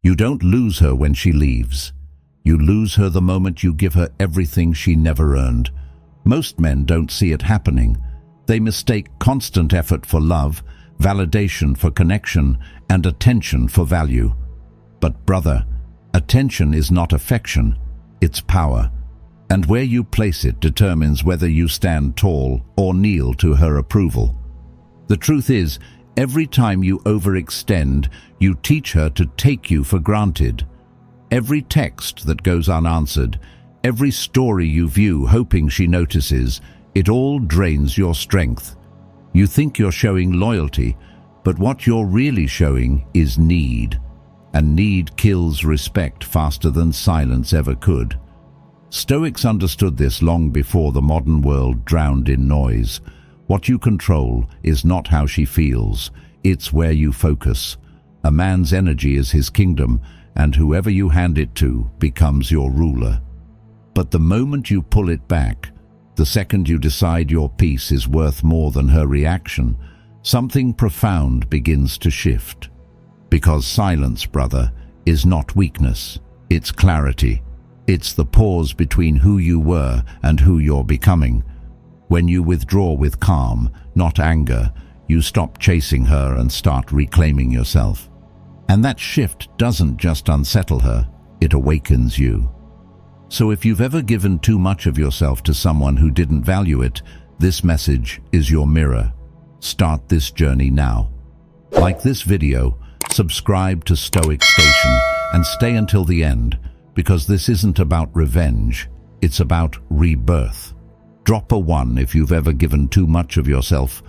You don't lose her when she leaves. You lose her the moment you give her everything she never earned. Most men don't see it happening. They mistake constant effort for love, validation for connection, and attention for value. But brother, attention is not affection, it's power. And where you place it determines whether you stand tall or kneel to her approval. The truth is, every time you overextend, you teach her to take you for granted. Every text that goes unanswered, every story you view hoping she notices, it all drains your strength. You think you're showing loyalty, but what you're really showing is need. And need kills respect faster than silence ever could. Stoics understood this long before the modern world drowned in noise. What you control is not how she feels, it's where you focus. A man's energy is his kingdom, and whoever you hand it to becomes your ruler. But the moment you pull it back, the second you decide your peace is worth more than her reaction, something profound begins to shift. Because silence, brother, is not weakness, it's clarity. It's the pause between who you were and who you're becoming. When you withdraw with calm, not anger, you stop chasing her and start reclaiming yourself. And that shift doesn't just unsettle her, it awakens you. So if you've ever given too much of yourself to someone who didn't value it, this message is your mirror. Start this journey now. Like this video, subscribe to Stoic Station and stay until the end, because this isn't about revenge, it's about rebirth. Drop a 1 if you've ever given too much of yourself.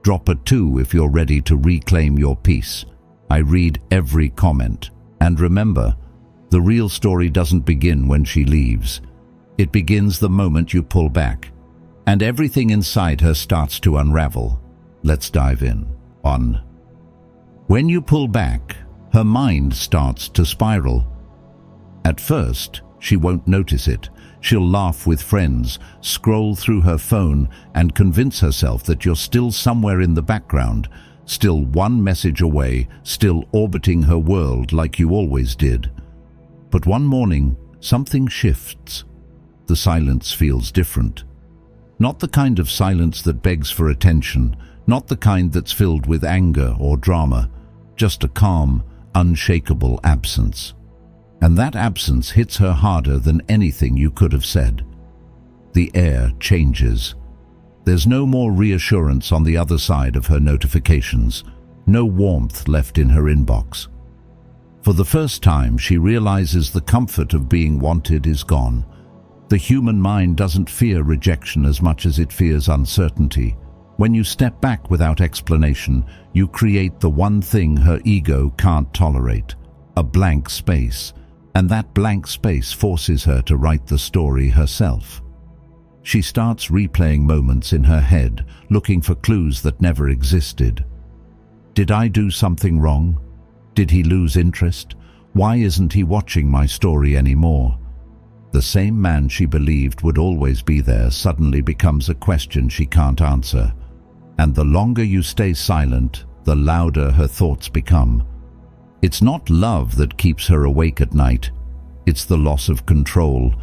Drop a 2 if you're ready to reclaim your peace. I read every comment. And remember, the real story doesn't begin when she leaves. It begins the moment you pull back. And everything inside her starts to unravel. Let's dive in. 1. When you pull back, her mind starts to spiral. At first, she won't notice it. She'll laugh with friends, scroll through her phone, and convince herself that you're still somewhere in the background, still one message away, still orbiting her world like you always did. But one morning, something shifts. The silence feels different. Not the kind of silence that begs for attention, not the kind that's filled with anger or drama, just a calm, unshakable absence. And that absence hits her harder than anything you could have said. The air changes. There's no more reassurance on the other side of her notifications, no warmth left in her inbox. For the first time, she realizes the comfort of being wanted is gone. The human mind doesn't fear rejection as much as it fears uncertainty. When you step back without explanation, you create the one thing her ego can't tolerate, a blank space. And that blank space forces her to write the story herself. She starts replaying moments in her head, looking for clues that never existed. Did I do something wrong? Did he lose interest? Why isn't he watching my story anymore? The same man she believed would always be there suddenly becomes a question she can't answer. And the longer you stay silent, the louder her thoughts become. It's not love that keeps her awake at night. It's the loss of control,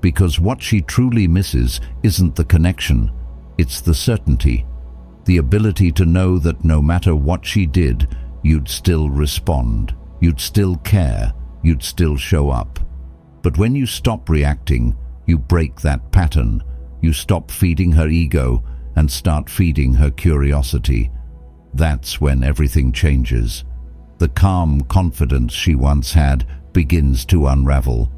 because what she truly misses isn't the connection, it's the certainty, the ability to know that no matter what she did, you'd still respond, you'd still care, you'd still show up. But when you stop reacting, you break that pattern. You stop feeding her ego and start feeding her curiosity. That's when everything changes. The calm confidence she once had begins to unravel.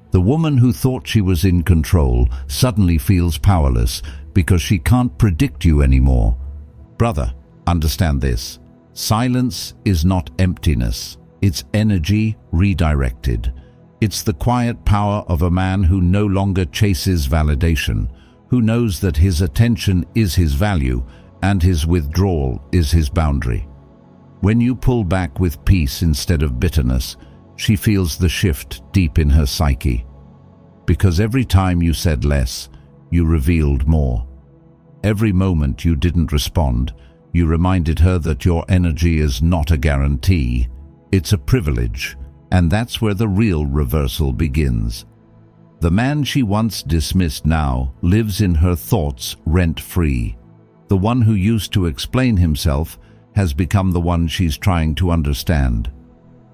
The woman who thought she was in control suddenly feels powerless because she can't predict you anymore. Brother, understand this. Silence is not emptiness. It's energy redirected. It's the quiet power of a man who no longer chases validation, who knows that his attention is his value and his withdrawal is his boundary. When you pull back with peace instead of bitterness, she feels the shift deep in her psyche. Because every time you said less, you revealed more. Every moment you didn't respond, you reminded her that your energy is not a guarantee, it's a privilege. And that's where the real reversal begins. The man she once dismissed now lives in her thoughts rent-free. The one who used to explain himself has become the one she's trying to understand.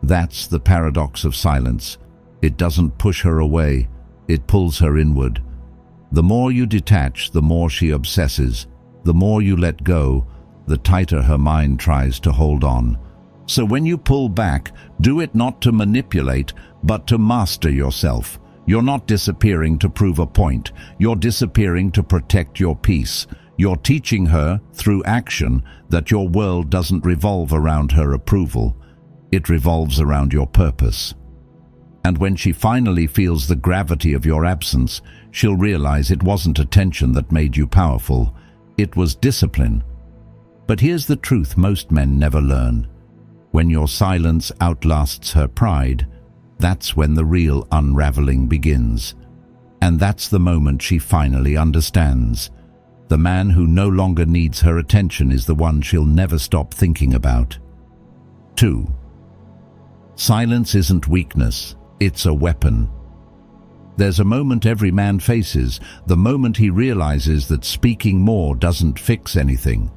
That's the paradox of silence. It doesn't push her away, it pulls her inward. The more you detach, the more she obsesses. The more you let go, the tighter her mind tries to hold on. So when you pull back, do it not to manipulate, but to master yourself. You're not disappearing to prove a point. You're disappearing to protect your peace. You're teaching her, through action, that your world doesn't revolve around her approval. It revolves around your purpose. And when she finally feels the gravity of your absence, she'll realize it wasn't attention that made you powerful. It was discipline. But here's the truth most men never learn. When your silence outlasts her pride, that's when the real unraveling begins. And that's the moment she finally understands. The man who no longer needs her attention is the one she'll never stop thinking about. 2. Silence isn't weakness, it's a weapon. There's a moment every man faces, the moment he realizes that speaking more doesn't fix anything.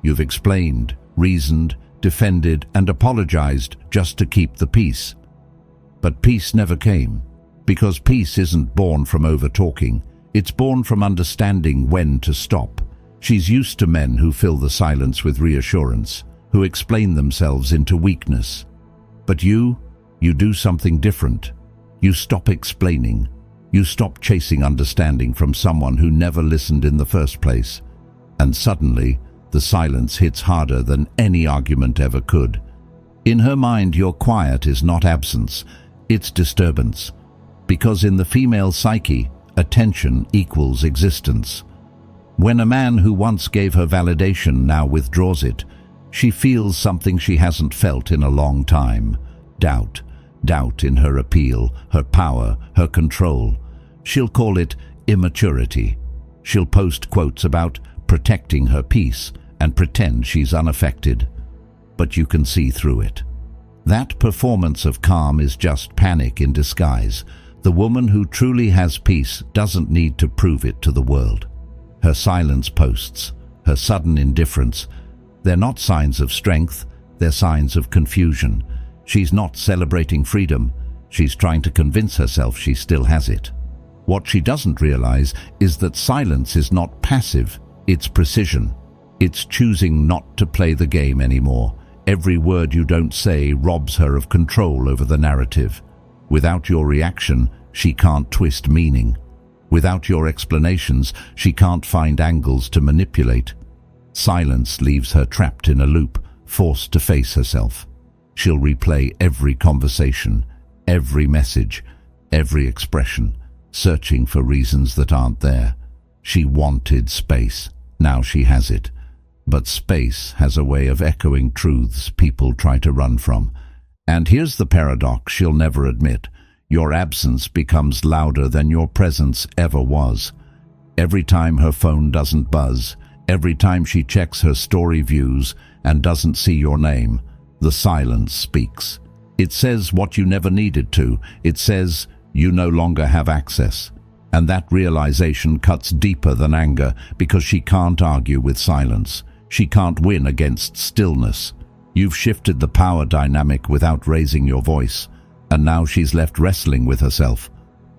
You've explained, reasoned, defended, and apologized just to keep the peace. But peace never came, because peace isn't born from over-talking. It's born from understanding when to stop. She's used to men who fill the silence with reassurance, who explain themselves into weakness. But you do something different. You stop explaining. You stop chasing understanding from someone who never listened in the first place. And suddenly, the silence hits harder than any argument ever could. In her mind, your quiet is not absence, it's disturbance. Because in the female psyche, attention equals existence. When a man who once gave her validation now withdraws it, she feels something she hasn't felt in a long time. Doubt. Doubt in her appeal, her power, her control. She'll call it immaturity. She'll post quotes about protecting her peace and pretend she's unaffected. But you can see through it. That performance of calm is just panic in disguise. The woman who truly has peace doesn't need to prove it to the world. Her silence posts, her sudden indifference, they're not signs of strength, they're signs of confusion. She's not celebrating freedom, she's trying to convince herself she still has it. What she doesn't realize is that silence is not passive, it's precision. It's choosing not to play the game anymore. Every word you don't say robs her of control over the narrative. Without your reaction, she can't twist meaning. Without your explanations, she can't find angles to manipulate. Silence leaves her trapped in a loop, forced to face herself. She'll replay every conversation, every message, every expression, searching for reasons that aren't there. She wanted space. Now she has it. But space has a way of echoing truths people try to run from. And here's the paradox she'll never admit. Your absence becomes louder than your presence ever was. Every time her phone doesn't buzz, every time she checks her story views and doesn't see your name, the silence speaks. It says what you never needed to. It says you no longer have access. And that realization cuts deeper than anger because she can't argue with silence. She can't win against stillness. You've shifted the power dynamic without raising your voice, and now she's left wrestling with herself.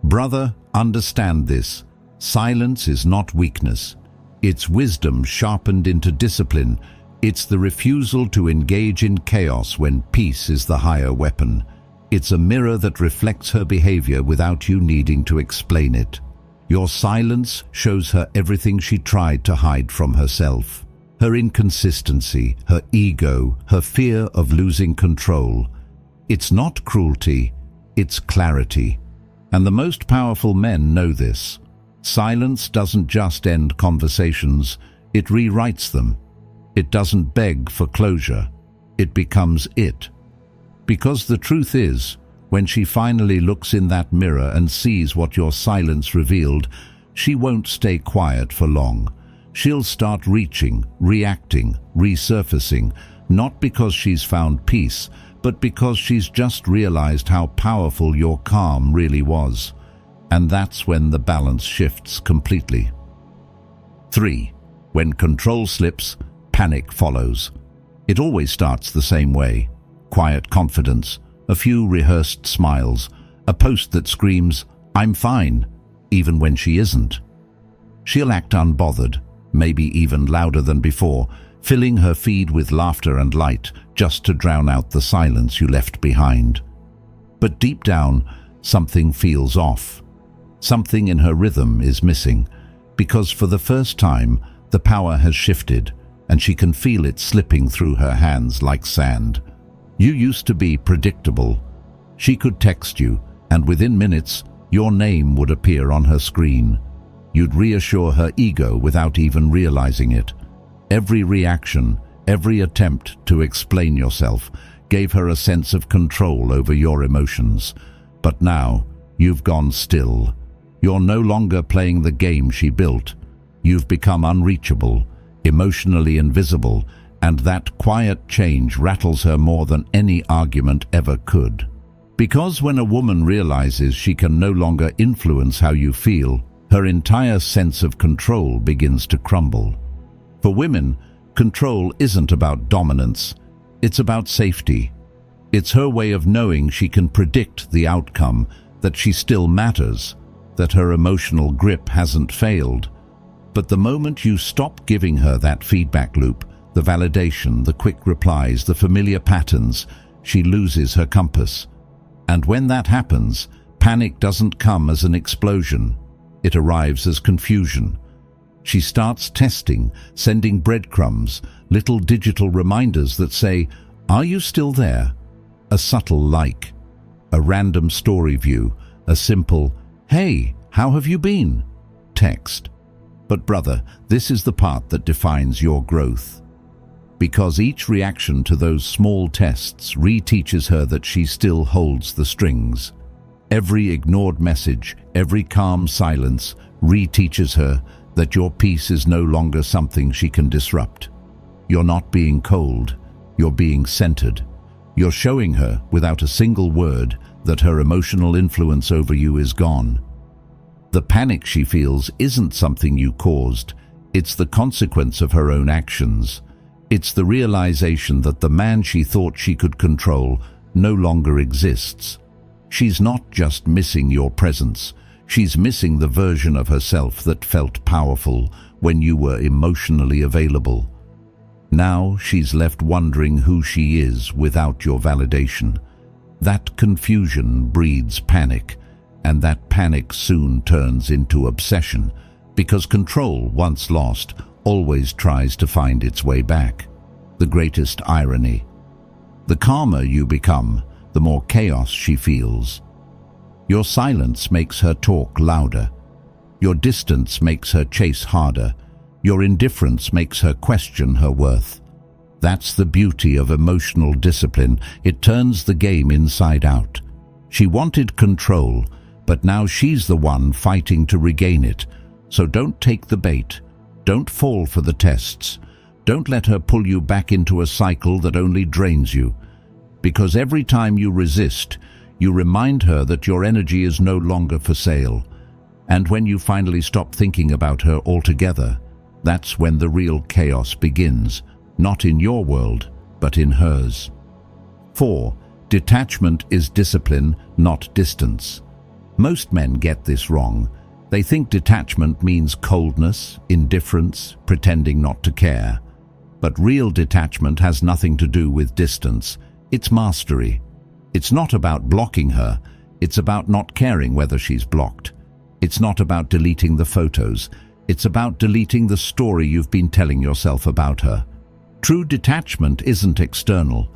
Brother, understand this. Silence is not weakness. It's wisdom sharpened into discipline. It's the refusal to engage in chaos when peace is the higher weapon. It's a mirror that reflects her behavior without you needing to explain it. Your silence shows her everything she tried to hide from herself. Her inconsistency, her ego, her fear of losing control. It's not cruelty, it's clarity. And the most powerful men know this. Silence doesn't just end conversations, it rewrites them. It doesn't beg for closure, it becomes it. Because the truth is, when she finally looks in that mirror and sees what your silence revealed, she won't stay quiet for long. She'll start reaching, reacting, resurfacing, not because she's found peace, but but because she's just realized how powerful your calm really was. And that's when the balance shifts completely. 3. When control slips, panic follows. It always starts the same way. Quiet confidence, a few rehearsed smiles, a post that screams, "I'm fine," even when she isn't. She'll act unbothered, maybe even louder than before, filling her feed with laughter and light just to drown out the silence you left behind. But deep down, something feels off. Something in her rhythm is missing, because for the first time, the power has shifted, and she can feel it slipping through her hands like sand. You used to be predictable. She could text you, and within minutes, your name would appear on her screen. You'd reassure her ego without even realizing it. Every reaction, every attempt to explain yourself, gave her a sense of control over your emotions. But now, you've gone still. You're no longer playing the game she built. You've become unreachable, emotionally invisible, and that quiet change rattles her more than any argument ever could. Because when a woman realizes she can no longer influence how you feel, her entire sense of control begins to crumble. For women, control isn't about dominance, it's about safety. It's her way of knowing she can predict the outcome, that she still matters, that her emotional grip hasn't failed. But the moment you stop giving her that feedback loop, the validation, the quick replies, the familiar patterns, she loses her compass. And when that happens, panic doesn't come as an explosion. It arrives as confusion. She starts testing, sending breadcrumbs, little digital reminders that say, "Are you still there?" A subtle like, a random story view, a simple, "Hey, how have you been?" text. But brother, this is the part that defines your growth. Because each reaction to those small tests reteaches her that she still holds the strings. Every ignored message, every calm silence reteaches her that your peace is no longer something she can disrupt. You're not being cold, you're being centered. You're showing her, without a single word, that her emotional influence over you is gone. The panic she feels isn't something you caused, it's the consequence of her own actions. It's the realization that the man she thought she could control no longer exists. She's not just missing your presence, she's missing the version of herself that felt powerful when you were emotionally available. Now she's left wondering who she is without your validation. That confusion breeds panic, and that panic soon turns into obsession, because control, once lost, always tries to find its way back. The greatest irony. The calmer you become, the more chaos she feels. Your silence makes her talk louder. Your distance makes her chase harder. Your indifference makes her question her worth. That's the beauty of emotional discipline. It turns the game inside out. She wanted control, but now she's the one fighting to regain it. So don't take the bait. Don't fall for the tests. Don't let her pull you back into a cycle that only drains you. Because every time you resist, you remind her that your energy is no longer for sale. And when you finally stop thinking about her altogether, that's when the real chaos begins, not in your world, but in hers. 4. Detachment is discipline, not distance. Most men get this wrong. They think detachment means coldness, indifference, pretending not to care. But real detachment has nothing to do with distance. It's mastery. It's not about blocking her. It's about not caring whether she's blocked. It's not about deleting the photos. It's about deleting the story you've been telling yourself about her. True detachment isn't external.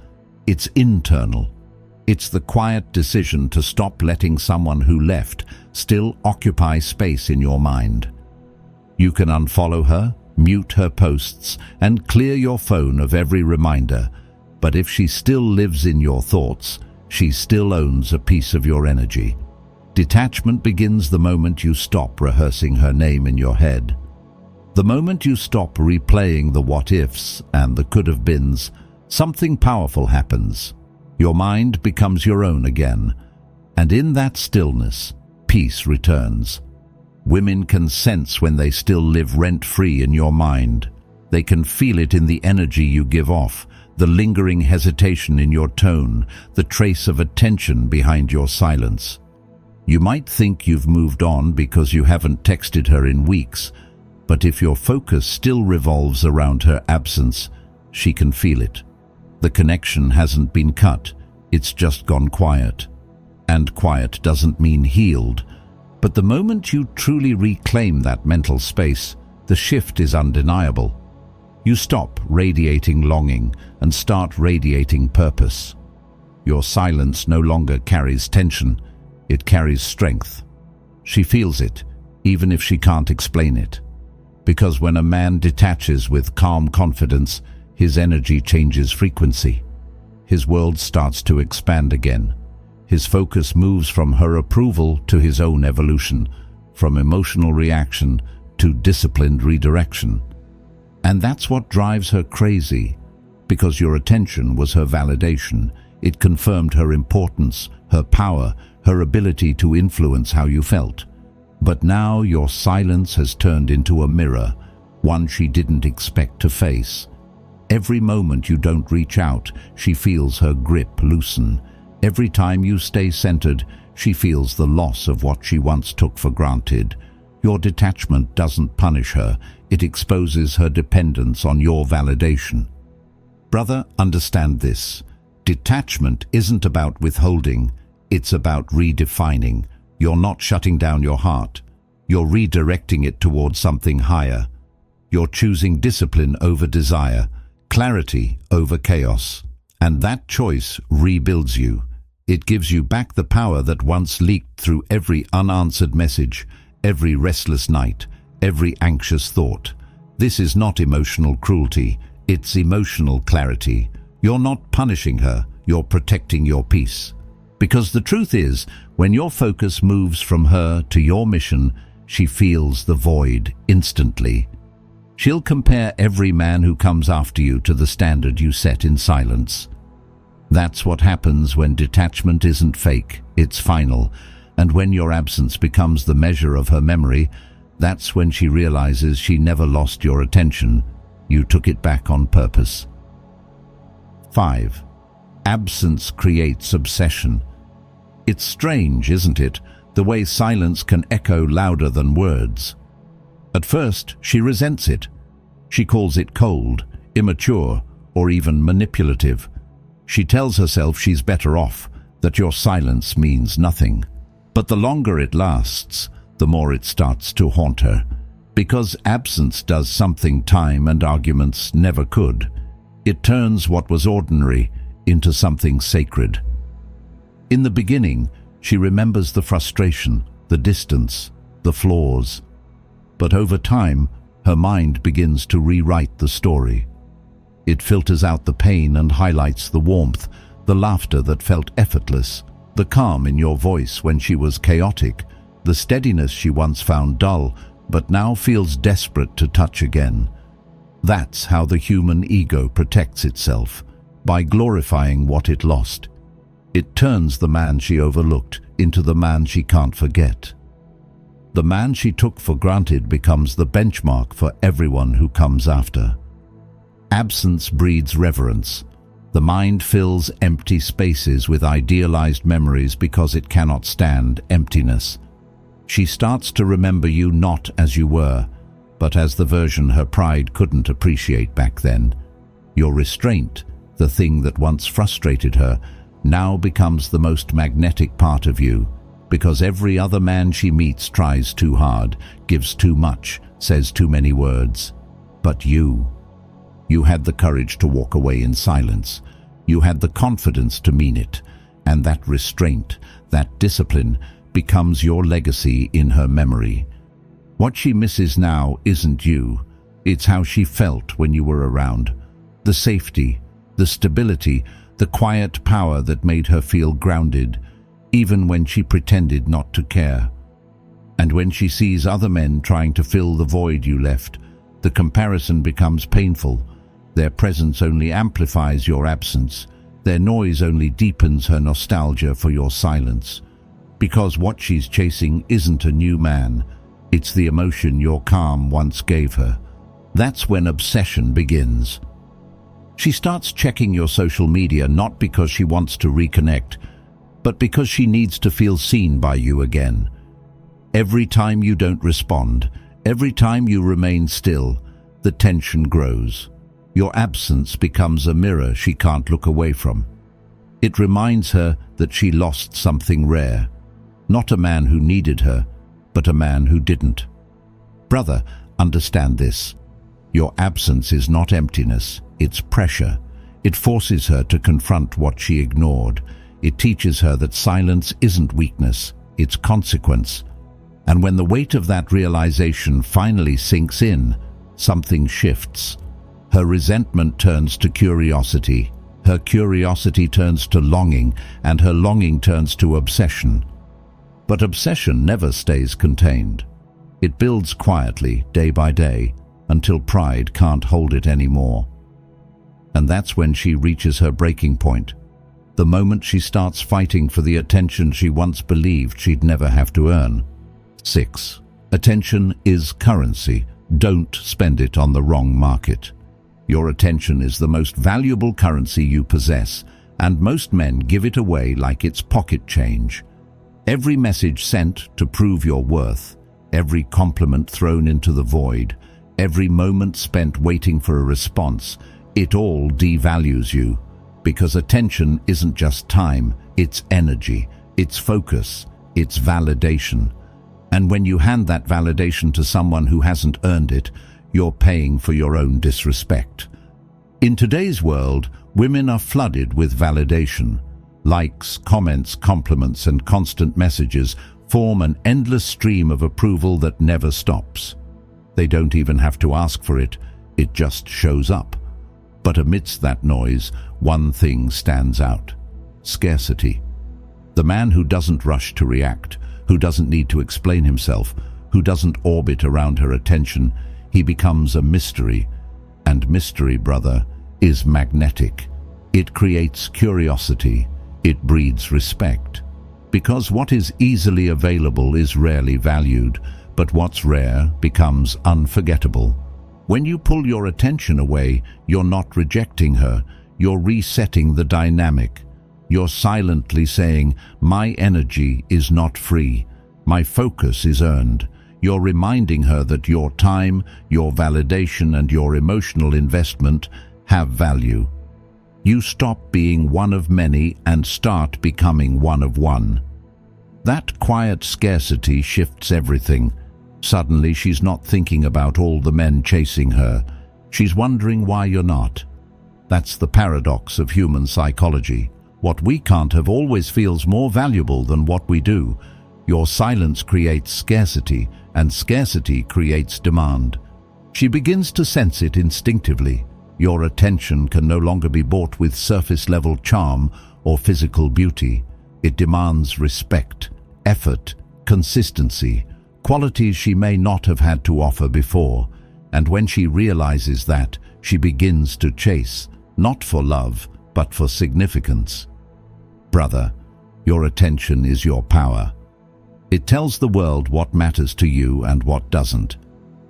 It's internal. It's the quiet decision to stop letting someone who left still occupy space in your mind. You can unfollow her, mute her posts, and clear your phone of every reminder. But if she still lives in your thoughts, she still owns a piece of your energy. Detachment begins the moment you stop rehearsing her name in your head. The moment you stop replaying the what-ifs and the could-have-beens, something powerful happens. Your mind becomes your own again, and in that stillness, peace returns. Women can sense when they still live rent-free in your mind. They can feel it in the energy you give off, the lingering hesitation in your tone, the trace of attention behind your silence. You might think you've moved on because you haven't texted her in weeks, but if your focus still revolves around her absence, she can feel it. The connection hasn't been cut, it's just gone quiet. And quiet doesn't mean healed, but the moment you truly reclaim that mental space, the shift is undeniable. You stop radiating longing and start radiating purpose. Your silence no longer carries tension, it carries strength. She feels it, even if she can't explain it. Because when a man detaches with calm confidence, his energy changes frequency. His world starts to expand again. His focus moves from her approval to his own evolution, from emotional reaction to disciplined redirection. And that's what drives her crazy, because your attention was her validation. It confirmed her importance, her power, her ability to influence how you felt. But now your silence has turned into a mirror, one she didn't expect to face. Every moment you don't reach out, she feels her grip loosen. Every time you stay centered, she feels the loss of what she once took for granted. Your detachment doesn't punish her, it exposes her dependence on your validation. Brother, understand this. Detachment isn't about withholding, it's about redefining. You're not shutting down your heart, you're redirecting it towards something higher. You're choosing discipline over desire, clarity over chaos. And that choice rebuilds you. It gives you back the power that once leaked through every unanswered message, every restless night, every anxious thought. This is not emotional cruelty, it's emotional clarity. You're not punishing her, you're protecting your peace. Because the truth is, when your focus moves from her to your mission, she feels the void instantly. She'll compare every man who comes after you to the standard you set in silence. That's what happens when detachment isn't fake, it's final. And when your absence becomes the measure of her memory, that's when she realizes she never lost your attention. You took it back on purpose. 5. Absence creates obsession. It's strange, isn't it, the way silence can echo louder than words. At first, she resents it. She calls it cold, immature, or even manipulative. She tells herself she's better off, that your silence means nothing. But the longer it lasts, the more it starts to haunt her. Because absence does something time and arguments never could. It turns what was ordinary into something sacred. In the beginning, she remembers the frustration, the distance, the flaws. But over time, her mind begins to rewrite the story. It filters out the pain and highlights the warmth, the laughter that felt effortless, the calm in your voice when she was chaotic, the steadiness she once found dull, but now feels desperate to touch again. That's how the human ego protects itself, by glorifying what it lost. It turns the man she overlooked into the man she can't forget. The man she took for granted becomes the benchmark for everyone who comes after. Absence breeds reverence. The mind fills empty spaces with idealized memories because it cannot stand emptiness. She starts to remember you not as you were, but as the version her pride couldn't appreciate back then. Your restraint, the thing that once frustrated her, now becomes the most magnetic part of you, because every other man she meets tries too hard, gives too much, says too many words. But you had the courage to walk away in silence. You had the confidence to mean it, and that restraint, that discipline, becomes your legacy in her memory. What she misses now isn't you, it's how she felt when you were around. The safety, the stability, the quiet power that made her feel grounded, even when she pretended not to care. And when she sees other men trying to fill the void you left, the comparison becomes painful. Their presence only amplifies your absence. Their noise only deepens her nostalgia for your silence, because what she's chasing isn't a new man, it's the emotion your calm once gave her. That's when obsession begins. She starts checking your social media not because she wants to reconnect, but because she needs to feel seen by you again. Every time you don't respond, every time you remain still, the tension grows. Your absence becomes a mirror she can't look away from. It reminds her that she lost something rare. Not a man who needed her, but a man who didn't. Brother, understand this. Your absence is not emptiness, it's pressure. It forces her to confront what she ignored. It teaches her that silence isn't weakness, it's consequence. And when the weight of that realization finally sinks in, something shifts. Her resentment turns to curiosity. Her curiosity turns to longing, and her longing turns to obsession. But obsession never stays contained. It builds quietly, day by day, until pride can't hold it anymore. And that's when she reaches her breaking point. The moment she starts fighting for the attention she once believed she'd never have to earn. 6. Attention is currency. Don't spend it on the wrong market. Your attention is the most valuable currency you possess, and most men give it away like it's pocket change. Every message sent to prove your worth, every compliment thrown into the void, every moment spent waiting for a response, it all devalues you. Because attention isn't just time, it's energy, it's focus, it's validation. And when you hand that validation to someone who hasn't earned it, you're paying for your own disrespect. In today's world, women are flooded with validation. Likes, comments, compliments, and constant messages form an endless stream of approval that never stops. They don't even have to ask for it, it just shows up. But amidst that noise, one thing stands out: scarcity. The man who doesn't rush to react, who doesn't need to explain himself, who doesn't orbit around her attention, he becomes a mystery. And mystery, brother, is magnetic. It creates curiosity. It breeds respect. Because what is easily available is rarely valued, but what's rare becomes unforgettable. When you pull your attention away, you're not rejecting her, you're resetting the dynamic. You're silently saying, my energy is not free, my focus is earned. You're reminding her that your time, your validation, and your emotional investment have value. You stop being one of many and start becoming one of one. That quiet scarcity shifts everything. Suddenly she's not thinking about all the men chasing her. She's wondering why you're not. That's the paradox of human psychology. What we can't have always feels more valuable than what we do. Your silence creates scarcity, and scarcity creates demand. She begins to sense it instinctively. Your attention can no longer be bought with surface-level charm or physical beauty. It demands respect, effort, consistency, qualities she may not have had to offer before. And when she realizes that, she begins to chase, not for love, but for significance. Brother, your attention is your power. It tells the world what matters to you and what doesn't.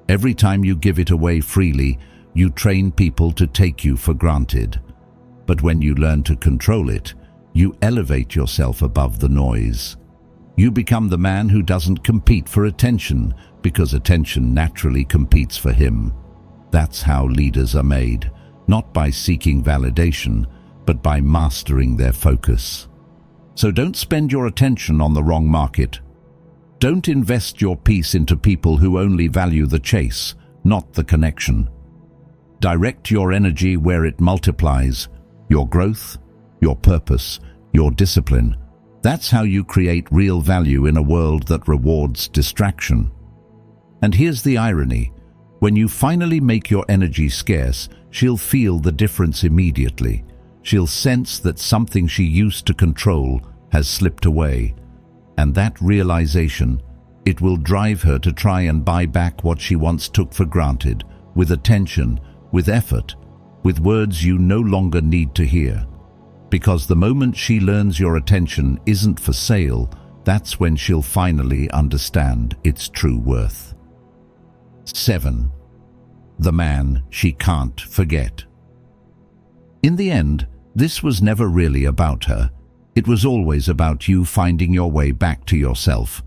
Every time you give it away freely, you train people to take you for granted. But when you learn to control it, you elevate yourself above the noise. You become the man who doesn't compete for attention, because attention naturally competes for him. That's how leaders are made, not by seeking validation, but by mastering their focus. So don't spend your attention on the wrong market. Don't invest your peace into people who only value the chase, not the connection. Direct your energy where it multiplies, your growth, your purpose, your discipline. That's how you create real value in a world that rewards distraction. And here's the irony. When you finally make your energy scarce, she'll feel the difference immediately. She'll sense that something she used to control has slipped away. And that realization, it will drive her to try and buy back what she once took for granted, with attention, with effort, with words you no longer need to hear. Because the moment she learns your attention isn't for sale, that's when she'll finally understand its true worth. 7. The man she can't forget. In the end, this was never really about her. It was always about you finding your way back to yourself.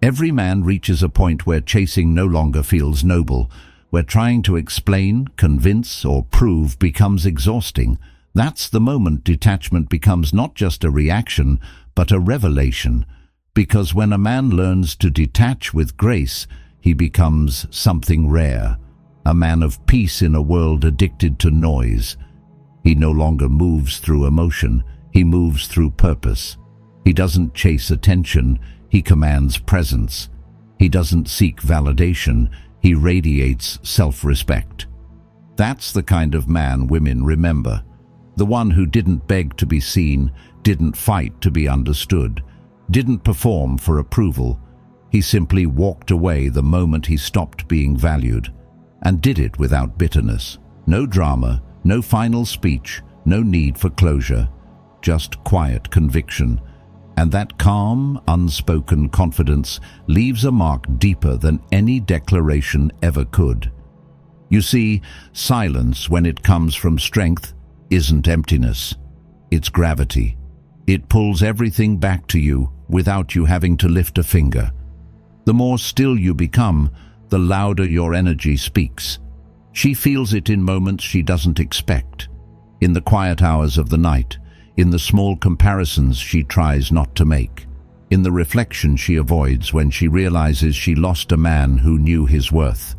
Every man reaches a point where chasing no longer feels noble, where trying to explain, convince, or prove becomes exhausting. That's the moment detachment becomes not just a reaction, but a revelation. Because when a man learns to detach with grace, he becomes something rare, a man of peace in a world addicted to noise. He no longer moves through emotion, he moves through purpose. He doesn't chase attention, he commands presence. He doesn't seek validation, he radiates self-respect. That's the kind of man women remember. The one who didn't beg to be seen, didn't fight to be understood, didn't perform for approval. He simply walked away the moment he stopped being valued, and did it without bitterness. No drama, no final speech, no need for closure, just quiet conviction. And that calm, unspoken confidence leaves a mark deeper than any declaration ever could. You see, silence, when it comes from strength, isn't emptiness. It's gravity. It pulls everything back to you without you having to lift a finger. The more still you become, the louder your energy speaks. She feels it in moments she doesn't expect, in the quiet hours of the night, in the small comparisons she tries not to make, in the reflection she avoids when she realizes she lost a man who knew his worth.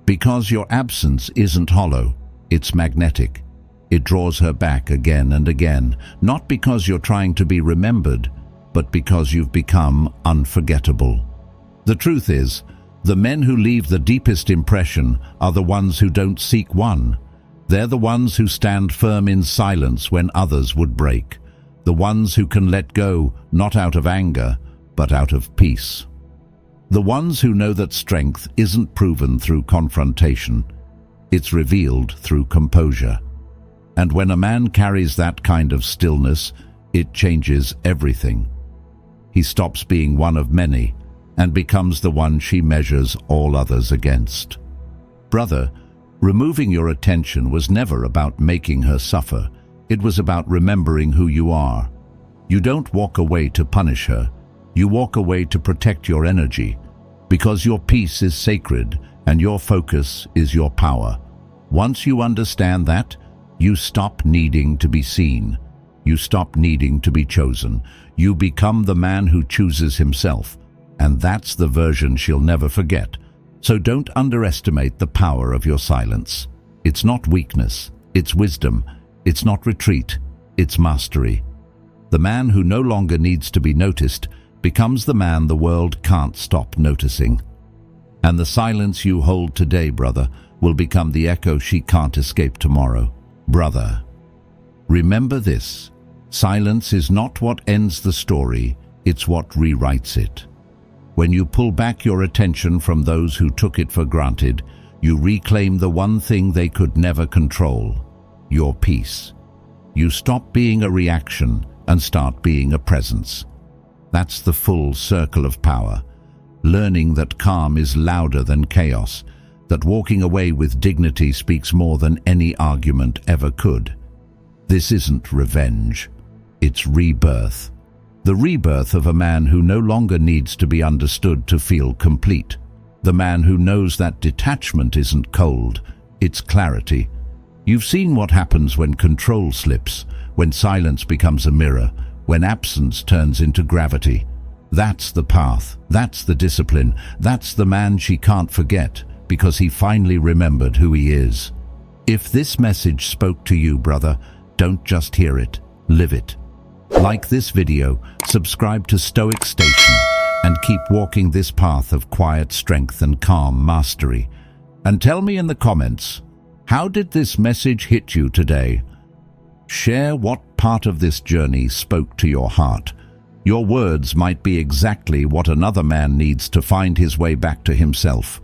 Because your absence isn't hollow, it's magnetic. It draws her back again and again, not because you're trying to be remembered, but because you've become unforgettable. The truth is, the men who leave the deepest impression are the ones who don't seek one. They're the ones who stand firm in silence when others would break. The ones who can let go, not out of anger, but out of peace. The ones who know that strength isn't proven through confrontation. It's revealed through composure. And when a man carries that kind of stillness, it changes everything. He stops being one of many and becomes the one she measures all others against. Brother, removing your attention was never about making her suffer. It was about remembering who you are. You don't walk away to punish her. You walk away to protect your energy, because your peace is sacred and your focus is your power. Once you understand that, you stop needing to be seen. You stop needing to be chosen. You become the man who chooses himself. And that's the version she'll never forget. So don't underestimate the power of your silence. It's not weakness, it's wisdom. It's not retreat, it's mastery. The man who no longer needs to be noticed becomes the man the world can't stop noticing. And the silence you hold today, brother, will become the echo she can't escape tomorrow. Brother, remember this. Silence is not what ends the story, it's what rewrites it. When you pull back your attention from those who took it for granted, you reclaim the one thing they could never control, your peace. You stop being a reaction and start being a presence. That's the full circle of power. Learning that calm is louder than chaos, that walking away with dignity speaks more than any argument ever could. This isn't revenge, it's rebirth. The rebirth of a man who no longer needs to be understood to feel complete. The man who knows that detachment isn't cold, it's clarity. You've seen what happens when control slips, when silence becomes a mirror, when absence turns into gravity. That's the path, that's the discipline, that's the man she can't forget, because he finally remembered who he is. If this message spoke to you, brother, don't just hear it, live it. Like this video, subscribe to Stoic Station, and keep walking this path of quiet strength and calm mastery. And tell me in the comments, how did this message hit you today? Share what part of this journey spoke to your heart. Your words might be exactly what another man needs to find his way back to himself.